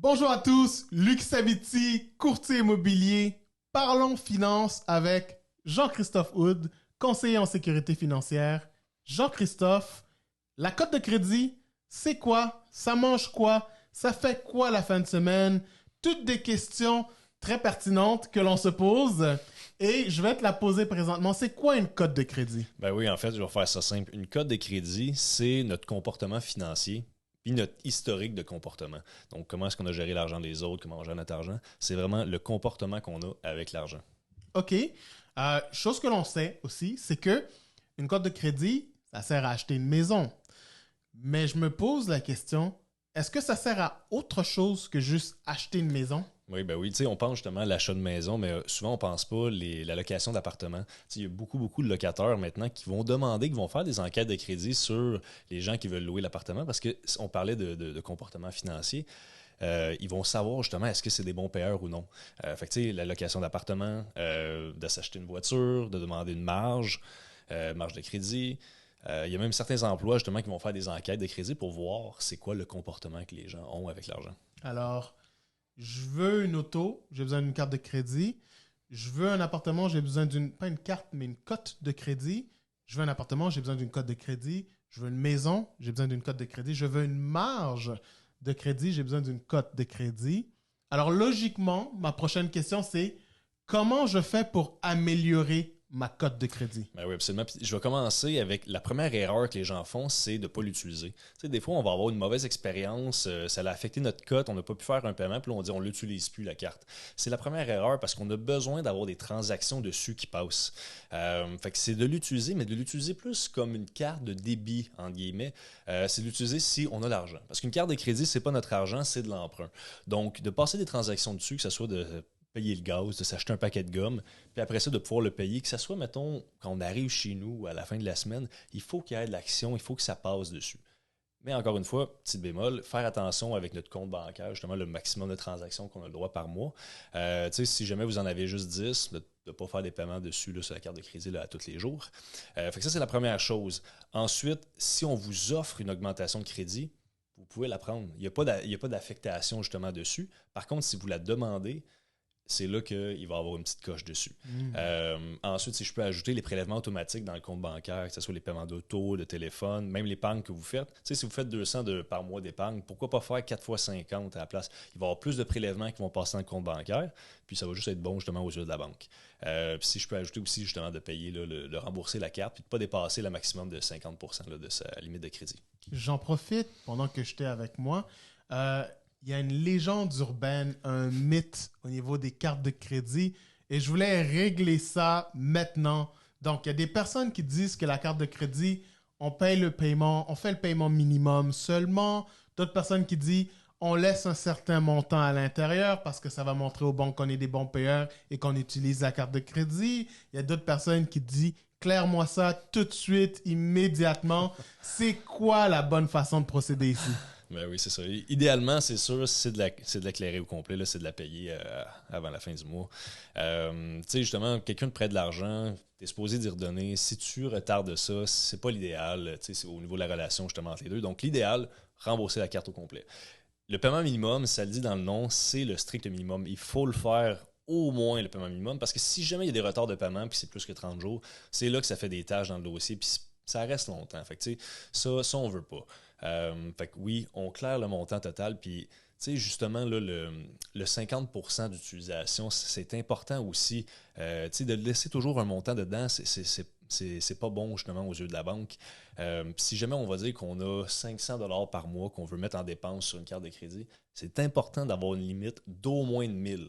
Bonjour à tous, Luc Saviti, courtier immobilier. Parlons finance avec Jean-Christophe Houd, conseiller en sécurité financière. Jean-Christophe, la cote de crédit, c'est quoi? Ça mange quoi? Ça fait quoi la fin de semaine? Toutes des questions très pertinentes que l'on se pose. Et je vais te la poser présentement. C'est quoi une cote de crédit? Ben oui, en fait, je vais faire ça simple. Une cote de crédit, c'est notre comportement financier puis notre historique de comportement. Donc, comment est-ce qu'on a géré l'argent des autres, comment on gère notre argent. C'est vraiment le comportement qu'on a avec l'argent. OK. Chose que l'on sait aussi, c'est que une cote de crédit, ça sert à acheter une maison. Mais je me pose la question, est-ce que ça sert à autre chose que juste acheter une maison? Oui, ben oui, tu sais, on pense justement à l'achat de maison, mais souvent on pense pas la location d'appartement. Tu sais, il y a beaucoup de locataires maintenant qui vont demander, qui vont faire des enquêtes de crédit sur les gens qui veulent louer l'appartement parce qu'on parlait de comportement financier. Ils vont savoir justement est-ce que c'est des bons payeurs ou non. Fait que tu sais, la location d'appartement, de s'acheter une voiture, de demander une marge de crédit. Il y a même certains emplois justement qui vont faire des enquêtes de crédit pour voir c'est quoi le comportement que les gens ont avec l'argent. Alors, je veux une auto, j'ai besoin d'une carte de crédit. Je veux un appartement, j'ai besoin pas une carte, mais une cote de crédit. Je veux un appartement, j'ai besoin d'une cote de crédit. Je veux une maison, j'ai besoin d'une cote de crédit. Je veux une marge de crédit, j'ai besoin d'une cote de crédit. Alors, logiquement, ma prochaine question, c'est comment je fais pour améliorer ma cote de crédit? Ben oui, absolument. Puis je vais commencer avec la première erreur que les gens font, c'est de ne pas l'utiliser. Tu sais, des fois, on va avoir une mauvaise expérience, ça a affecté notre cote, on n'a pas pu faire un paiement, puis là, on dit on l'utilise plus, la carte. C'est la première erreur parce qu'on a besoin d'avoir des transactions dessus qui passent. Fait que c'est de l'utiliser, mais de l'utiliser plus comme une carte de débit, entre guillemets. C'est de l'utiliser si on a l'argent. Parce qu'une carte de crédit, c'est pas notre argent, c'est de l'emprunt. Donc, de passer des transactions dessus, que ce soit de payer le gaz, de s'acheter un paquet de gomme, puis après ça, de pouvoir le payer, que ce soit, mettons, quand on arrive chez nous à la fin de la semaine, il faut qu'il y ait de l'action, il faut que ça passe dessus. Mais encore une fois, petit bémol, faire attention avec notre compte bancaire, justement, le maximum de transactions qu'on a le droit par mois. Tu sais, si jamais vous en avez juste 10, de ne pas faire des paiements dessus là, sur la carte de crédit là, à tous les jours. Fait que ça, c'est la première chose. Ensuite, si on vous offre une augmentation de crédit, vous pouvez la prendre. Il n'y a pas d'affectation justement dessus. Par contre, si vous la demandez, c'est là qu'il va y avoir une petite coche dessus. Ensuite, si je peux ajouter les prélèvements automatiques dans le compte bancaire, que ce soit les paiements d'auto, de téléphone, même l'épargne que vous faites. Tu sais, si vous faites 200 par mois d'épargne, pourquoi pas faire 4 fois 50 à la place? Il va y avoir plus de prélèvements qui vont passer dans le compte bancaire, puis ça va juste être bon justement aux yeux de la banque. Puis si je peux ajouter aussi justement de payer, là, de rembourser la carte, puis de ne pas dépasser le maximum de 50% là, de sa limite de crédit. J'en profite pendant que j'étais avec moi. Il y a une légende urbaine, un mythe au niveau des cartes de crédit et je voulais régler ça maintenant. Donc, il y a des personnes qui disent que la carte de crédit, on paye le paiement, on fait le paiement minimum seulement. D'autres personnes qui disent on laisse un certain montant à l'intérieur parce que ça va montrer aux banques qu'on est des bons payeurs et qu'on utilise la carte de crédit. Il y a d'autres personnes qui disent claire-moi ça tout de suite, immédiatement. C'est quoi la bonne façon de procéder ici? Ben oui, c'est ça. Idéalement, c'est sûr, c'est de l'éclairer au complet, là, c'est de la payer avant la fin du mois. Tu sais, justement, quelqu'un te prête de l'argent, tu es supposé d'y redonner. Si tu retardes ça, c'est pas l'idéal. Tu sais, c'est au niveau de la relation justement entre les deux. Donc, l'idéal, rembourser la carte au complet. Le paiement minimum, ça le dit dans le nom, c'est le strict minimum. Il faut le faire au moins le paiement minimum parce que si jamais il y a des retards de paiement puis c'est plus que 30 jours, c'est là que ça fait des tâches dans le dossier puis ça reste longtemps. Fait que, tu sais, ça, on veut pas. Fait que oui, on claire le montant total. Puis, tu sais, justement, là, le 50% d'utilisation, c'est important aussi. Tu sais, de laisser toujours un montant dedans, c'est pas bon, justement, aux yeux de la banque. Si jamais on va dire qu'on a 500$ par mois qu'on veut mettre en dépense sur une carte de crédit, c'est important d'avoir une limite d'au moins 1000$.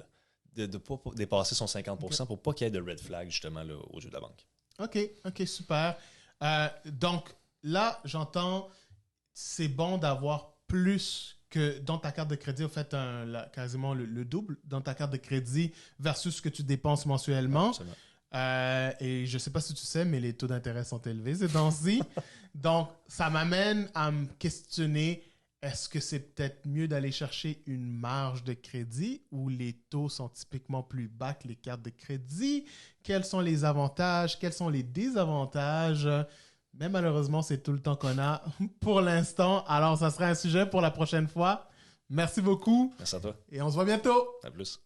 De ne pas dépasser son 50% pour pas qu'il y ait de red flag, justement, là, aux yeux de la banque. OK, super. Donc, là, j'entends, c'est bon d'avoir plus que dans ta carte de crédit, au fait, quasiment le double dans ta carte de crédit versus ce que tu dépenses mensuellement. Absolument. Et je ne sais pas si tu sais, mais les taux d'intérêt sont élevés ces temps-ci. Donc, ça m'amène à me questionner, est-ce que c'est peut-être mieux d'aller chercher une marge de crédit où les taux sont typiquement plus bas que les cartes de crédit? Quels sont les avantages? Quels sont les désavantages? Mais malheureusement, c'est tout le temps qu'on a pour l'instant. Alors, ça sera un sujet pour la prochaine fois. Merci beaucoup Merci à toi. et on se voit bientôt. À plus.